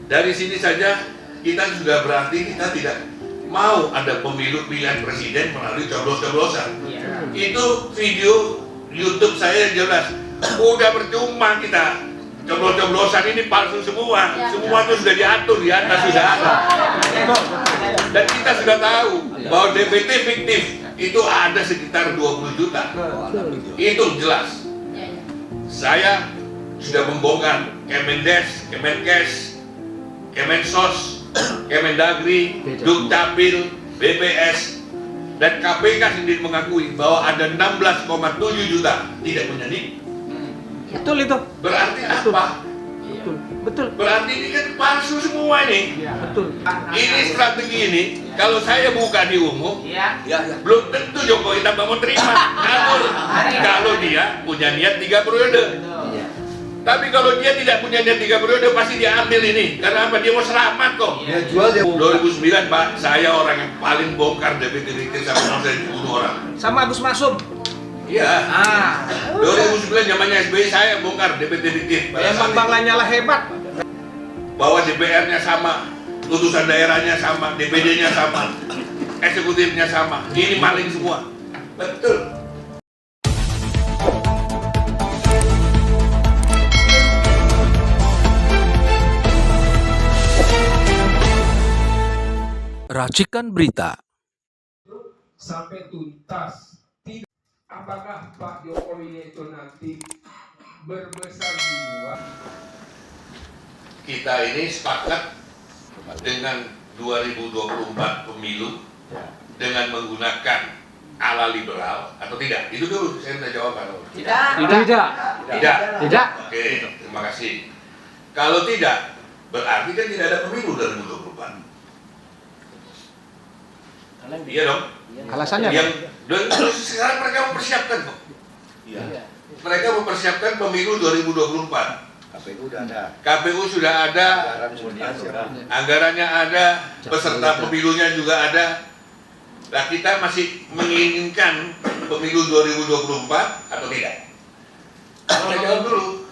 Dari sini saja kita sudah berarti kita tidak mau ada pemilu pilihan presiden melalui coblos-coblosan. Itu video YouTube saya jelas. Udah percuma kita coblos-coblosan ini palsu semua. Semua itu sudah diatur di atas sudah ada. Dan kita sudah tahu bahwa DPT fiktif itu ada sekitar 20 juta. Itu jelas. Saya sudah membongkar Kemendes, Kemenkes, Kemensos, Kemendagri, Dukcapil, BPS, dan KPK sendiri mengakui bahwa ada 16,7 juta tidak punya NIK. Betul itu. Berarti Betul. apa? Betul. Berarti ini kan palsu semua ini. Betul. Ini strategi ini, kalau saya buka di umum, belum tentu Jokowi tambah mau terima. Kalau dia punya niat 3 periode. Tapi kalau dia tidak punya niat 3 periode, pasti dia ambil ini. Karena apa? Dia mau selamat kok. 2009 Pak, saya orang yang paling bongkar DPT sama saya dibunuh orang. Sama Agus Maksum. Iya. 2009 zamannya SBY saya bongkar DPT fiktif. Emang Bang Lanyala hebat. Bahwa DPR-nya sama, utusan daerahnya sama, DPD-nya sama, eksekutifnya sama. Ini maling semua. Betul. Racikan berita. Sampai tuntas. Apakah Pak Jokowi itu nanti berbesar jiwa? Kita ini sepakat dengan 2024 pemilu dengan menggunakan ala liberal atau tidak? Itu dulu saya minta jawaban. Tidak. Oke, terima kasih. Kalau tidak, berarti kan tidak ada pemilu 2024. Iya dong. Alasannya Yang sekarang mereka mempersiapkan kok. Mereka mempersiapkan pemilu 2024. KPU sudah ada, anggarannya ada, peserta pemilunya juga ada. Nah, kita masih menginginkan pemilu 2024 atau tidak? Kita jawab dulu.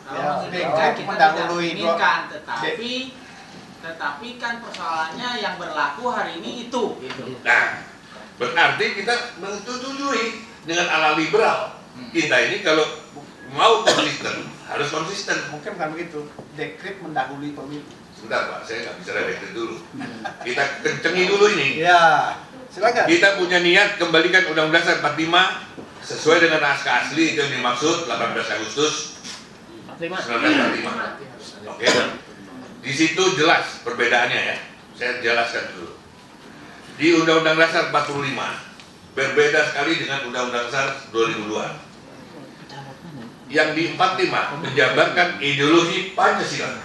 Kita tidak menginginkan, tetapi kan persoalannya yang berlaku hari ini itu. Nah, berarti kita menyetujui dengan ala liberal. Kita ini kalau mau konsisten, harus konsisten. Mungkin bukan begitu. Dekret mendahului pemilu. Sebentar Pak, saya nggak bicara dekret dulu. Kita kencengi dulu ini. Ya, silakan. Kita punya niat kembalikan Undang-Undang Dasar 45 sesuai dengan naskah asli itu yang dimaksud 18 Agustus 1945. Oke. Di situ jelas perbedaannya ya. Saya jelaskan dulu. Di Undang-Undang Dasar 45 berbeda sekali dengan Undang-Undang Dasar 2002. Yang di 45 menjabarkan ideologi Pancasila.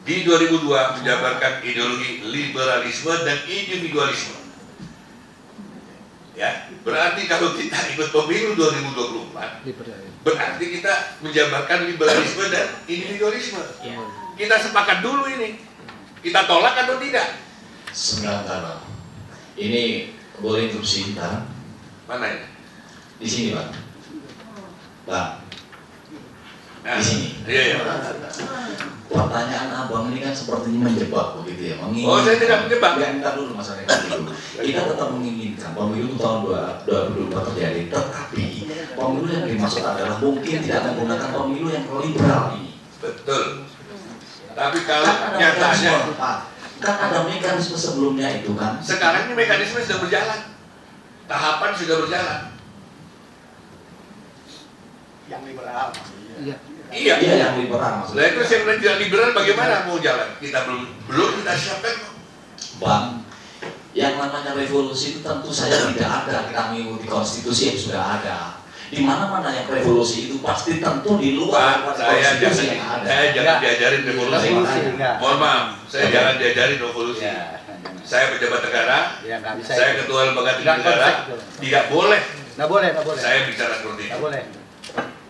Di 2002 menjabarkan ideologi liberalisme dan individualisme. Ya, berarti kalau kita ikut pemilu 2024, berarti kita menjabarkan liberalisme dan individualisme. Kita sepakat dulu ini. Kita tolak atau tidak? Sebentar, ini boleh interupsi kita? Mana ini? Di sini, Pak. Pak. Nah, Di sini. Iya. Pertanyaan abang ini kan sepertinya menjebak begitu ya. Oh, saya tidak menjebak. Ya, entar dulu masalahnya dulu. Kita tetap menginginkan pemilu tahun 2024 terjadi, tetapi pemilu yang dimaksud adalah mungkin tidak menggunakan pemilu yang liberal ini. Betul. Tapi kalau Kan ada nyatanya, mekanisme, Pak. Kan ada mekanisme sebelumnya itu kan. sekarang ini mekanisme sudah berjalan. Tahapan sudah berjalan. Yang liberal. Iya. Iya, yang liberal maksudnya. Nah itu yang tidak liberal bagaimana mau jalan? Kita belum kita siapkan kok. Bang, yang namanya revolusi itu tentu saja tidak ada. Kita mengikuti konstitusi yang sudah ada. Di mana-mana yang revolusi itu pasti tentu di luar Pak, saya konstitusi yang ada. jangan diajarin revolusi. Mohon maaf, saya jangan diajarin revolusi. Saya pejabat negara, saya ketua lembaga tinggi negara, tidak boleh. Nggak boleh. Saya bicara seperti itu. Nggak boleh.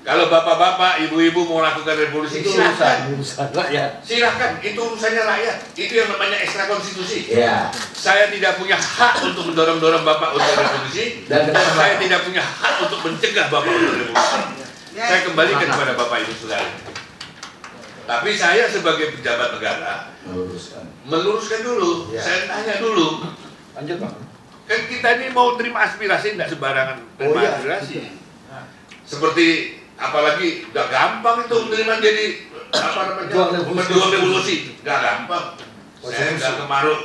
Kalau bapak-bapak, ibu-ibu mau lakukan revolusi, Itu silahkan. urusan rakyat. Silahkan, itu urusannya rakyat. Itu yang namanya ekstra konstitusi. Ya. Saya tidak punya hak untuk mendorong-dorong bapak untuk revolusi, dan saya tidak punya hak untuk mencegah bapak untuk revolusi. Saya kembalikan kepada bapak ibu saudara. Tapi saya sebagai pejabat negara meluruskan dulu. Ya. Saya tanya dulu. Lanjut Bang. Kan kita ini mau terima aspirasi, nggak sembarangan terima Oh, iya. aspirasi. Seperti apalagi nggak gampang itu menerima jadi apa namanya berjuang revolusi, nggak gampang. Saya nggak kemaruh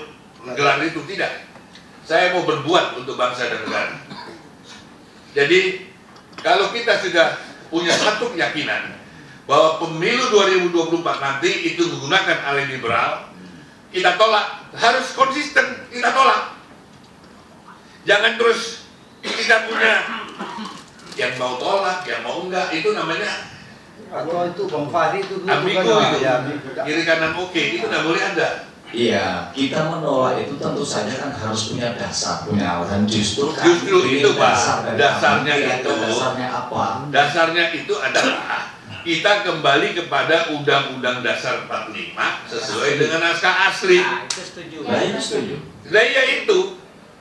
gelar itu, tidak. Saya mau berbuat untuk bangsa dan negara. Jadi kalau kita sudah punya satu keyakinan bahwa pemilu 2024 nanti itu menggunakan alih liberal, kita tolak, harus konsisten, kita tolak. Jangan terus kita punya yang mau tolak, yang mau enggak, itu namanya Atau itu Bang Fahri itu dulu ambigu kan, itu, ya, ambigu. kiri kanan oke, itu nggak boleh ada. Iya, kita menolak itu tentu saja kan harus punya dasar, punya alasan. Justru itu Pak, dasarnya itu, dasarnya apa? Dasarnya itu adalah kita kembali kepada Undang-Undang Dasar 45 sesuai dengan naskah asli. Nah, itu setuju. Nah, ini setuju. Nah ya itu,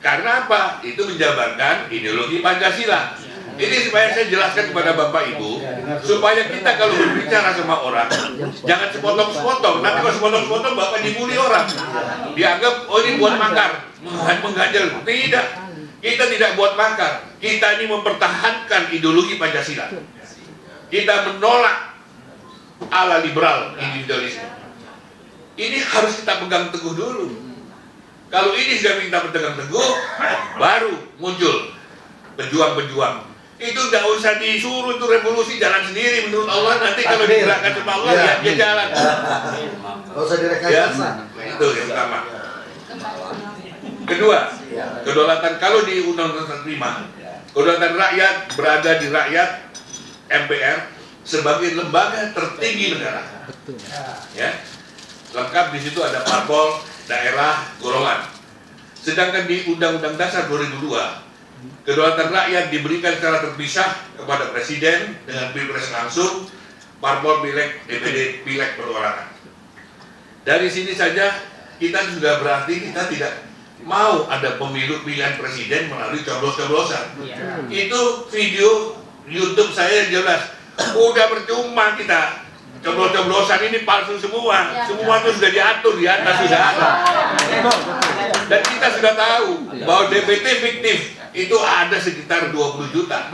karena apa? Itu menjabarkan ideologi Pancasila. Ini supaya saya jelaskan kepada Bapak Ibu, supaya kita kalau berbicara sama orang, jangan sepotong-sepotong. Nanti kalau sepotong-sepotong Bapak dibully orang, dianggap oh ini buat makar, mengganjal. Tidak, kita tidak buat makar. Kita ini mempertahankan ideologi Pancasila. Kita menolak ala liberal individualisme. Ini harus kita pegang teguh dulu. Kalau ini sudah kita pegang teguh, baru muncul pejuang-pejuang. Itu nggak usah disuruh, itu revolusi jalan sendiri menurut Allah. Nanti kalau digerakkan sama Allah ya dia jalan. Nggak usah direkayasa. Itu yang pertama. Kedua, kedaulatan kalau di Undang-Undang 45, kedaulatan rakyat berada di rakyat, MPR sebagai lembaga tertinggi negara. Ya, lengkap di situ ada parpol, daerah, golongan. Sedangkan di Undang-Undang Dasar 2002 kedaulatan rakyat diberikan secara terpisah kepada presiden dengan pilpres langsung, parpol, pileg, DPD, pileg perorangan. Dari sini saja kita sudah berarti kita tidak mau ada pemilu pilihan presiden melalui coblos-coblosan. Itu video YouTube saya jelas. Udah percuma kita coblos-coblosan ini palsu semua. Semua itu sudah diatur di atas sudah ada. Dan kita sudah tahu bahwa DPT fiktif itu ada sekitar 20 juta.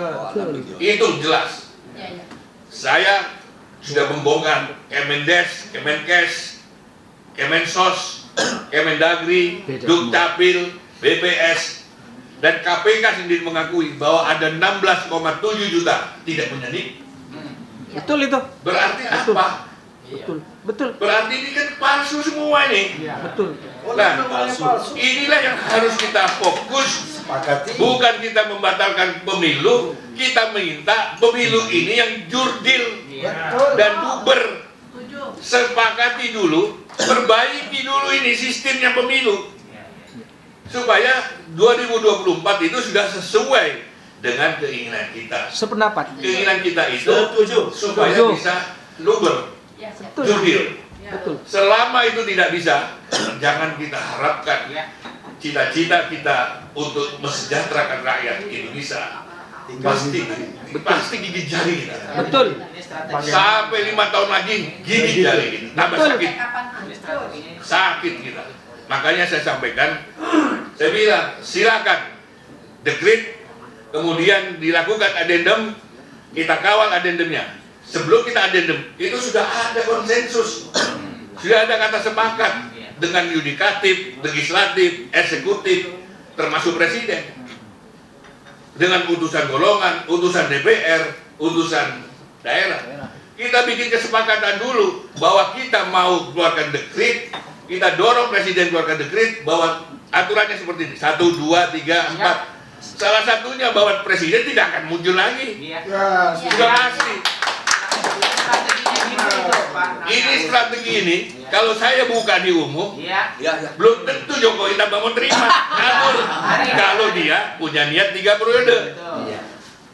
Itu jelas. Saya sudah membongkar Kemendes, Kemenkes, Kemensos, Kemendagri, Dukcapil, BPS, dan KPK sendiri mengakui bahwa ada 16,7 juta tidak punya NIK. Betul itu. Berarti Betul. apa? Betul. Berarti ini kan palsu semua nih. Betul. Nah, inilah yang harus kita fokus. Bukan kita membatalkan pemilu, kita minta pemilu ini yang jurdil dan duber. Sepakati dulu, perbaiki dulu ini sistemnya pemilu. Supaya 2024 itu sudah sesuai dengan keinginan kita. Sependapat. Keinginan kita itu supaya bisa luber, jurdil. Betul. Selama itu tidak bisa, jangan kita harapkan cita-cita kita untuk mesejahterakan rakyat Indonesia pasti gigit jari kita. Betul. Sampai 5 tahun lagi gigit jari kita, tambah sakit kita. Makanya saya sampaikan, saya bilang silakan dekret, kemudian dilakukan adendum, kita kawal adendumnya. Sebelum kita adendum, itu sudah ada konsensus, sudah ada kata sepakat dengan yudikatif, legislatif, eksekutif, termasuk presiden, dengan utusan golongan, utusan DPR, utusan daerah. Kita bikin kesepakatan dulu bahwa kita mau keluarkan dekret, kita dorong presiden keluarkan dekret bahwa aturannya seperti ini, 1, 2, 3, 4. Salah satunya bahwa presiden tidak akan muncul lagi. Sudah pasti. Ini strategi ini, kalau saya buka di umum, belum tentu Jokowi tak mau terima. Kalau dia punya niat 3 periode.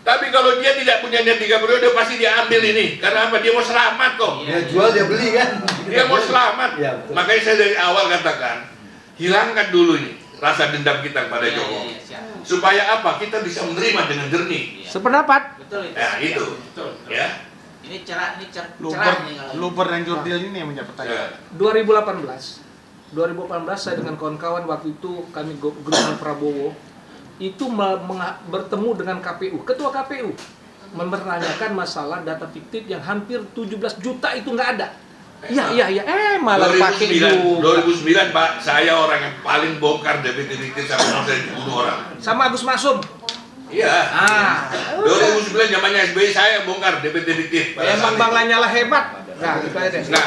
Tapi kalau dia tidak punya niat 3 periode, pasti dia ambil ini. Karena apa? Dia mau selamat kok. Dia jual, dia beli kan. Dia mau selamat. Ya, Makanya saya dari awal katakan, hilangkan dulu ini rasa dendam kita kepada Jokowi. Supaya apa? Kita bisa menerima dengan jernih. Sependapat. Betul itu. Nah itu, ya. Ini cerah nih kalau Luber dan Jurdil ini yang menjawab pertanyaan. 2018 saya dengan kawan-kawan waktu itu kami grup Prabowo itu bertemu dengan KPU, ketua KPU mempertanyakan masalah data fiktif yang hampir 17 juta itu nggak ada. Iya, malah pakai 2009 Pak, saya orang yang paling bongkar DPT fiktif sampai saya dibunuh orang. sama Agus Masum. Iya. 2009 zamannya SBY saya bongkar DPT fiktif. Emang Bang Lanyala hebat. Nah, itu aja deh. Nah,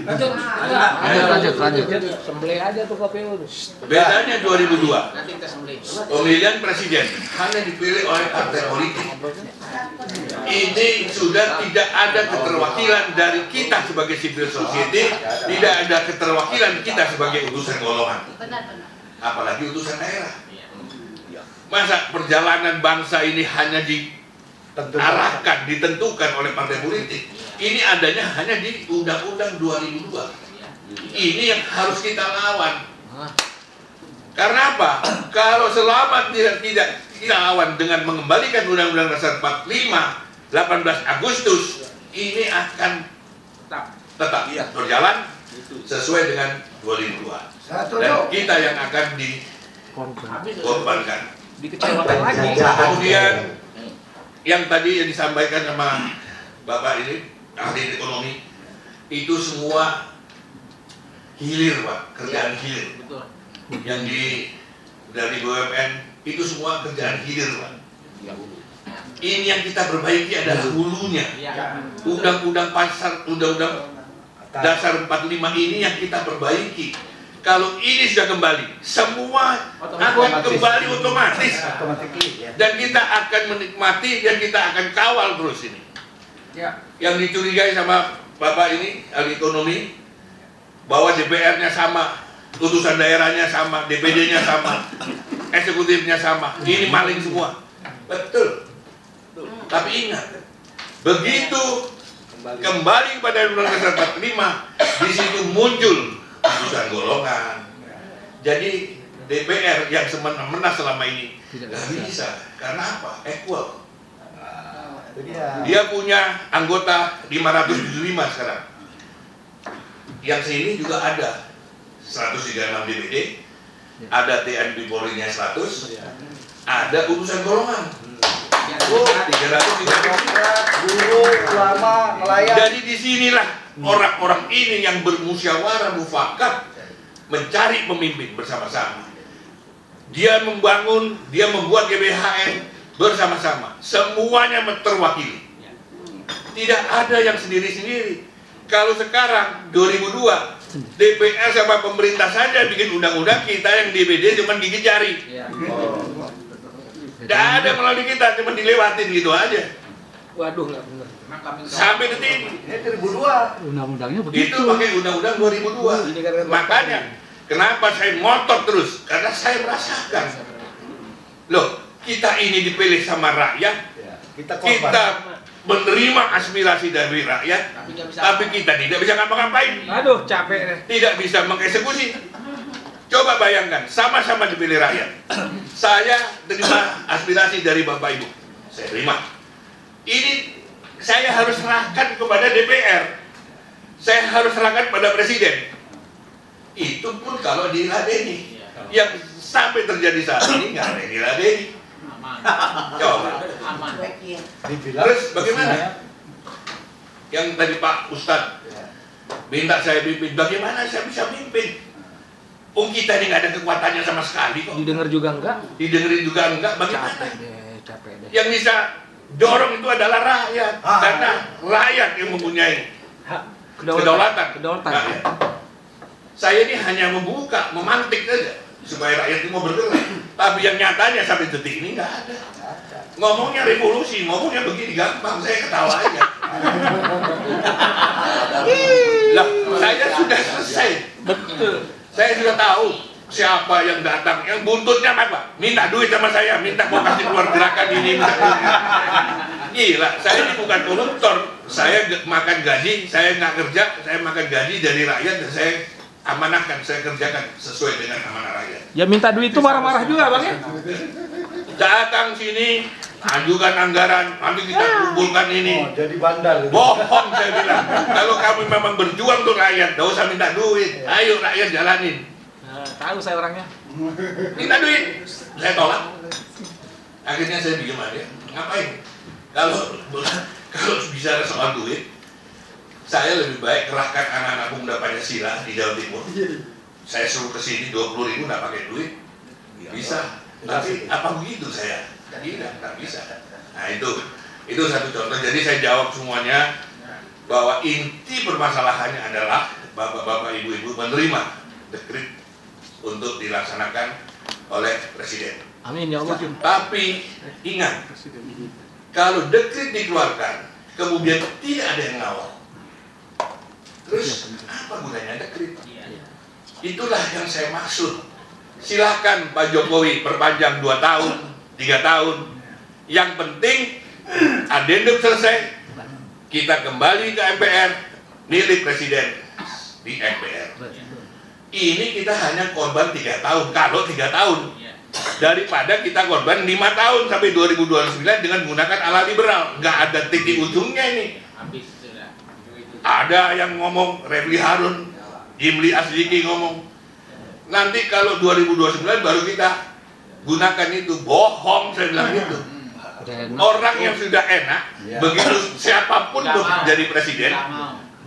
Lanjut. Sembelih aja tuh KPU. bedanya 2002. nanti kita sembelih. Pemilihan presiden hanya dipilih oleh partai politik. Ini sudah tidak ada keterwakilan dari kita sebagai civil society, tidak ada keterwakilan kita sebagai utusan golongan, apalagi utusan daerah. Masa perjalanan bangsa ini hanya diarahkan, ditentukan oleh partai politik? Ini adanya hanya di Undang-Undang 2002. Ini yang harus kita lawan. Karena apa? Kalau selama tidak kita lawan dengan mengembalikan Undang-Undang Dasar 45 18 Agustus, ini akan tetap berjalan sesuai dengan 2002. Dan kita yang akan dikorbankan. Dikecewakan lagi. Kemudian yang tadi yang disampaikan sama Bapak ini, ahli ekonomi, itu semua hilir Pak, kerjaan hilir. Betul. Yang dari BUMN itu semua kerjaan hilir Pak. Ini yang kita perbaiki adalah hulunya. Undang-undang Dasar 45 ini yang kita perbaiki. Kalau ini sudah kembali, semua akan kembali otomatis. Dan kita akan menikmati dan kita akan kawal terus ini. Yang dicurigai sama Bapak ini, ahli ekonomi, bahwa DPR-nya sama, utusan daerahnya sama, DPD-nya sama, eksekutifnya sama. Ini maling semua. Betul. Tapi ingat, begitu kembali pada Undang-Undang Dasar 45, di situ muncul utusan golongan. Jadi DPR yang semena-mena selama ini tidak bisa. Karena apa? Equal. Dia punya anggota 575 sekarang. Yang sini juga ada 136 DPD, ada TNI Polri-nya 100, ada utusan golongan. 330 Buruh, ulama, nelayan. Jadi disinilah orang-orang ini yang bermusyawarah mufakat mencari pemimpin bersama-sama. Dia membangun, dia membuat GBHN bersama-sama. Semuanya terwakili. Tidak ada yang sendiri-sendiri. Kalau sekarang 2002 DPR sama pemerintah saja bikin undang-undang, kita yang DPD cuma gigit jari. Tidak ada melalui kita, cuma dilewatin gitu aja. Waduh, nggak benar. Sampai detik ini. Ini 2002. Undang-undangnya Itu pakai undang-undang 2002. Makanya kenapa saya ngotot terus? Karena saya merasakan, loh, kita ini dipilih sama rakyat, kita menerima aspirasi dari rakyat, tapi kita tidak bisa ngapa-ngapain. Aduh, capek deh. Tidak bisa mengeksekusi. Coba bayangkan, sama-sama dipilih rakyat. Saya terima aspirasi dari Bapak Ibu, saya terima. Ini saya harus serahkan kepada DPR, saya harus serahkan pada Presiden. Itu pun kalau diladeni. Yang sampai terjadi saat ini nggak ada yang diladeni. Coba. Terus bagaimana? Yang tadi Pak Ustadz minta saya pimpin, bagaimana saya bisa pimpin? Kita ini nggak ada kekuatannya sama sekali kok. Didengar juga enggak? Didengerin juga enggak, bagaimana? Capek deh. Yang bisa dorong itu adalah rakyat, karena rakyat yang mempunyai kedaulatan. Rakyat. Saya ini hanya membuka, memantik saja supaya rakyat itu mau bergerak. Tapi yang nyatanya sampai detik ini nggak ada. Ngomongnya revolusi, ngomongnya begini gampang, saya ketawa aja. Lah, saya sudah selesai. Betul. Saya sudah tahu siapa yang datang, yang buntutnya apa? Minta duit sama saya, minta mau kasih keluar gerakan ini, minta duit. Gila, saya ini bukan koruptor. Saya makan gaji, saya nggak kerja, saya makan gaji dari rakyat dan saya amanahkan, saya kerjakan sesuai dengan amanah rakyat. Ya minta duit itu marah-marah juga Bang ya? Datang sini ajukan anggaran, nanti kita kumpulkan ini. Jadi bandar. Bohong saya bilang. Kalau kamu memang berjuang untuk rakyat, gak usah minta duit. Ayo rakyat jalanin. Tahu saya orangnya. Minta duit, saya tolak. Akhirnya saya diem aja. Ngapain? Kalau bicara soal duit, saya lebih baik kerahkan anak-anak pemuda Pancasila di Jawa Timur. Saya suruh ke sini 20.000 nggak pakai duit, bisa. Tapi apa begitu saya? Tidak, nggak bisa. Nah itu satu contoh. Jadi saya jawab semuanya bahwa inti permasalahannya adalah bapak-bapak, ibu-ibu menerima dekret untuk dilaksanakan oleh Presiden. Amin ya Allah. Tapi ingat, kalau dekret dikeluarkan, kemudian tidak ada yang ngawal, terus apa gunanya dekret? Itulah yang saya maksud. Silahkan Pak Jokowi perpanjang 2 tahun, 3 tahun. Yang penting adendum selesai, kita kembali ke MPR, milik Presiden di MPR. Ini kita hanya korban 3 tahun, kalau 3 tahun. Daripada kita korban 5 tahun sampai 2029 dengan menggunakan ala liberal. Nggak ada titik ujungnya ini. Ada yang ngomong, Refli Harun, Jimli Asdiki ngomong, nanti kalau 2029 baru kita gunakan itu. Bohong, saya bilang itu. Orang yang sudah enak, begitu siapapun jadi presiden,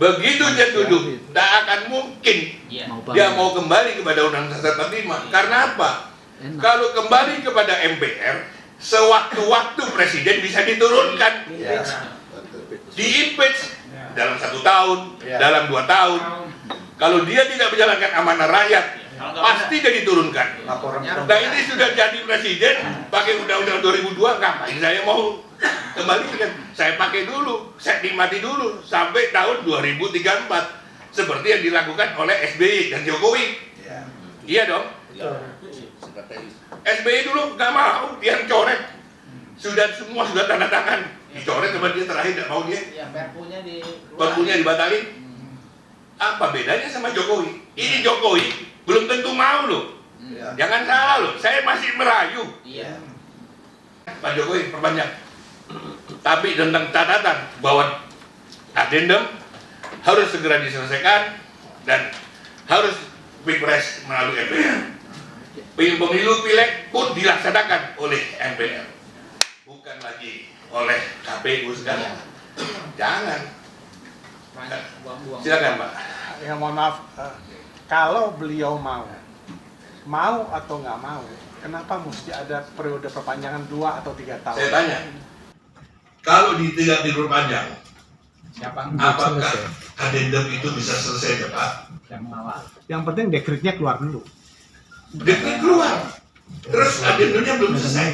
begitu dia duduk, tak akan mungkin dia mau kembali kepada Undang-Undang 45. Karena apa? Kalau kembali kepada MPR, sewaktu-waktu presiden bisa diturunkan, di-impeach dalam 1 tahun, dalam 2 tahun. Kalau dia tidak menjalankan amanah rakyat, pasti dia diturunkan. Nah ini sudah jadi presiden, pakai Undang-Undang 2002, ngapain saya mau kembali? Saya pakai dulu, saya nikmati dulu sampai tahun 2034, seperti yang dilakukan oleh SBY dan Jokowi. Iya dong. SBY dulu nggak mau, dia coret. Semua sudah tanda tangan, dicoret sama dia, terakhir nggak mau dia. Perpunya dibatalin. Apa bedanya sama Jokowi? Ini Jokowi belum tentu mau loh. Jangan salah loh, saya masih merayu. Pak Jokowi perpanjang. Tapi tentang catatan bahwa adendum harus segera diselesaikan dan harus Pilpres melalui MPR. Pemilu pileg pun dilaksanakan oleh MPR, bukan lagi oleh KPU sekarang. Jangan. Silakan Pak. Ya mohon maaf, kalau beliau mau atau nggak mau, kenapa mesti ada periode perpanjangan 2 atau 3 tahun? Saya tanya, kalau tidak diperpanjang, apakah adendum itu bisa selesai cepat? Yang penting dekretnya keluar dulu. Dekret keluar, terus adendumnya belum selesai.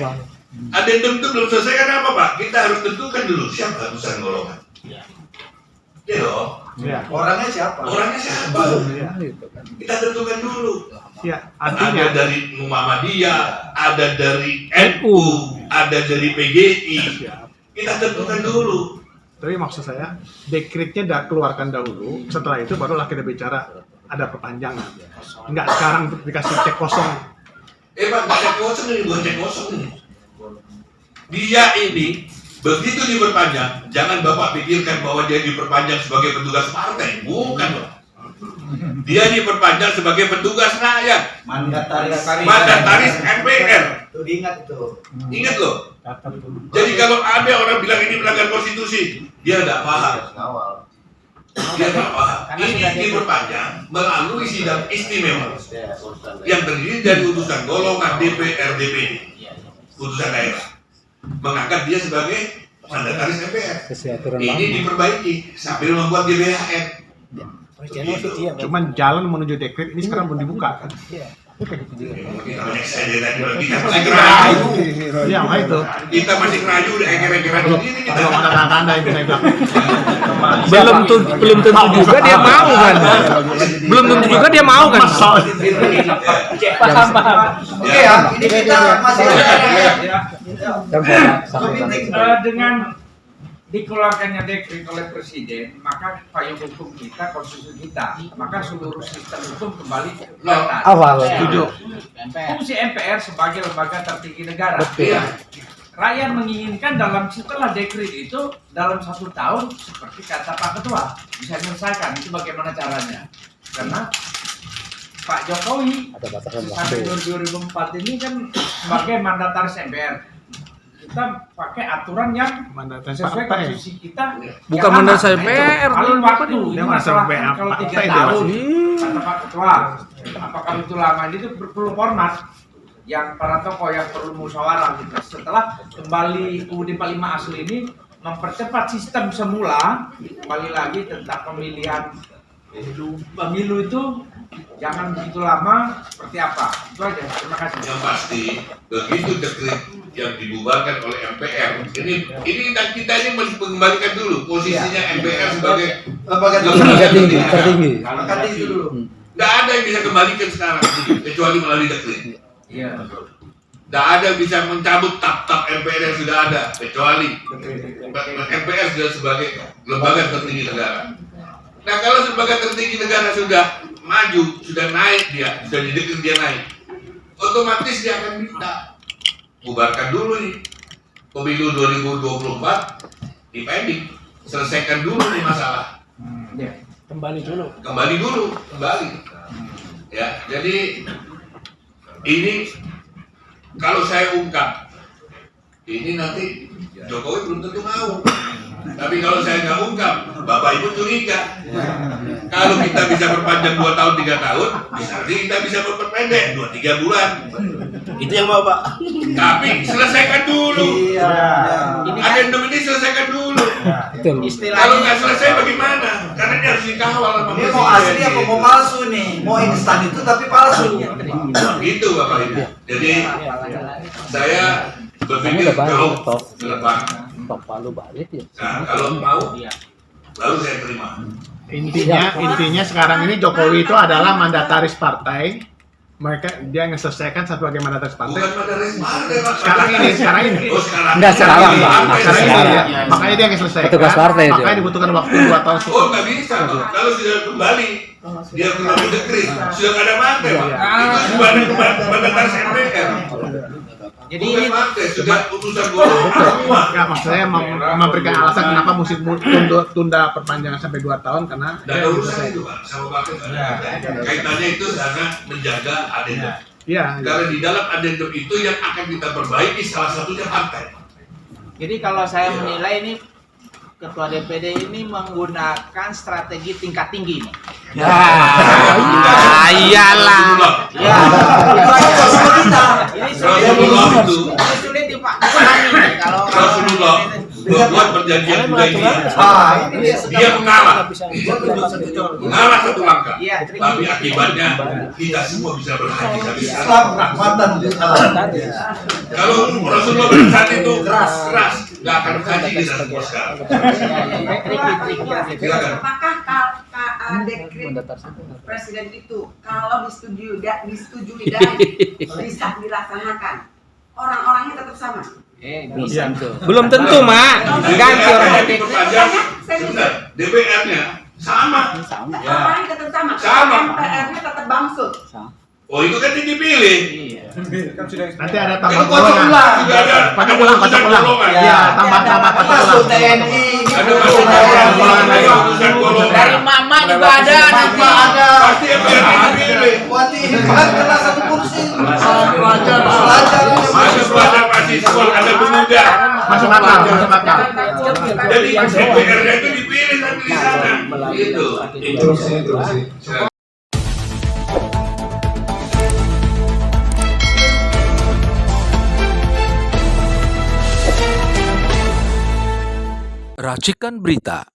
Adendum itu belum selesai karena apa Pak? Kita harus tentukan dulu siapa utusan golongan. Ya dong. Orangnya siapa? Orangnya siapa? Kita tentukan dulu. Ya, Ada dari Muhammadiyah, ada dari NU, ada dari PGI. Kita tentukan dulu. Tapi maksud saya, dekretnya keluarkan dahulu, setelah itu barulah kita bicara ada perpanjangan. Enggak sekarang dikasih cek kosong. Pak, cek kosong ini bukan cek kosong ini. Dia ini begitu diperpanjang, jangan Bapak pikirkan bahwa dia diperpanjang sebagai petugas partai, bukan Pak. Dia diperpanjang sebagai petugas rakyat, mandataris MPR. Itu diingat itu. Ingat loh. Jadi kalau ada orang bilang ini melanggar konstitusi, dia tidak paham. Dia tidak paham. Ini diperpanjang melalui sidang istimewa yang terdiri dari utusan golongan DPR, DPD, utusan daerah, mengangkat dia sebagai mandataris MPR. Ini diperbaiki sambil membuat GBHN. Cuman jalan menuju dekret ini sekarang belum dibuka kan? Iya, itu. Kita masih ngerayu udah eker-ekeran begini kita. Belum ada tanda-tanda itu saya bilang. Belum tentu juga dia mau kan. Belum tentu juga dia mau kan. Paham. Oke ya, ini kita masih dengan dikeluarkannya dekret oleh presiden, maka payung hukum kita, konstitusi kita, maka seluruh sistem hukum kembali ke atas. Awal setuju. Fungsi MPR sebagai lembaga tertinggi negara. rakyat menginginkan setelah dekret itu dalam 1 tahun seperti kata Pak Ketua bisa menyelesaikan. Itu bagaimana caranya? Karena Pak Jokowi sampai 2004 ini kan sebagai mandataris MPR, kita pakai aturan yang sesuai konstitusi kita. Bukan mandataris MPR, paling waktu ini Dia masalah masuk kan kalau PA 3 tahun kata Pak Ketua, apakah itu lama itu perlu format yang para tokoh yang perlu musyawarah gitu. Setelah kembali UUD 45 asli ini mempercepat sistem semula, kembali lagi tentang pemilihan pemilu itu jangan begitu lama seperti apa. Itu aja. Terima kasih. Yang pasti begitu dekret yang dibubarkan oleh MPR, ini kita ini mengembalikan dulu posisinya MPR sebagai Lembaga tertinggi. Angkat itu dulu. Nggak ada yang bisa kembalikan sekarang kecuali melalui dekret. Iya. Nggak ada yang bisa mencabut tap-tap MPR yang sudah ada kecuali MPR sudah sebagai lembaga tertinggi negara. Nah kalau lembaga tertinggi negara sudah maju, sudah naik dia, sudah didekret dia naik, otomatis dia akan minta bubarkan dulu nih pemilu 2024 dipending, selesaikan dulu nih masalah. Kembali dulu. Kembali. Ya, jadi ini kalau saya ungkap, ini nanti Jokowi belum tentu mau. Tapi kalau saya nggak ungkap, Bapak Ibu curiga. Kalau kita bisa perpanjang 2 tahun 3 tahun, misalnya kita bisa memperpendek 2-3 bulan. Itu yang mau Pak. Tapi selesaikan dulu. Iya. Adendum ini selesaikan dulu. Istilahnya Kalau nggak selesai bagaimana? Karena dia harus dikawal sama Ini mau asli apa mau palsu nih? Mau instan itu tapi palsu. Gitu Bapak Ibu. Jadi saya berpikir kalau ke depan, nah kalau mau, baru saya terima. Intinya sekarang ini Jokowi itu adalah mandataris partai. Dia yang selesaikan sebagai mandataris partai. Bukan mandataris partai Pak. Sekarang ini. Oh sekarang. Enggak, sekarang, Pak. Sekarang ini Sekarang. ya. Makanya dia yang selesaikan. Petugas partai itu. Makanya dibutuhkan waktu 2 tahun. Oh nggak bisa Pak. Kalau sudah kembali, dia kembali dekret, sudah nggak ada partai Pak. Itu sudah mandataris MPR. jadi Bukan ini partai, sudah putusan golongan semua. Enggak, maksudnya memberikan alasan kenapa mesti tunda perpanjangan sampai 2 tahun karena Dan ada urusan itu Pak, sama partai nggak ada. Kaitannya itu karena menjaga adendum. iya. Karena di dalam adendum itu yang akan kita perbaiki salah satunya partai. Jadi kalau saya menilai ini Ketua DPD ini menggunakan strategi tingkat tinggi nih. Iyalah. Ya. Ini Rasulullah itu, sulit dipahami nih kalau Rasulullah membuat perjanjian Hudaybiyah. Dia mengalah satu langkah. Iya, Tapi akibatnya kita semua bisa berhaji habis Islam rahmatan lil alamin. Kalau Rasulullah saat itu keras, nggak akan haji kita semua sekarang. Silakan. Apakah dekret presiden itu kalau disetujui dan bisa dilaksanakan, orang-orangnya tetap sama? Belum tentu, Mak. Ganti orang Diperpanjang, sebentar, DPR-nya sama. Orangnya tetap sama. Sama. MPR-nya tetap bamsud. Oh itu kan yang dipilih. Nanti ada Kan tambah kocok golongan. ulang. Sudah ada Kocok ulang. golongan. Iya, tambah kocok Masuk ulang. TNI. Ada golongan lagi, urusan golongan. dari mama juga ada nanti. Ada. Pasti MPR dipilih. Wati Iman kena 1 kursi. Pelajar. Ada pelajar mahasiswa, ada pemuda. Masuk akal. Jadi DPR-nya itu dipilih nanti di sana. Gitu. Silakan. Racikan Berita.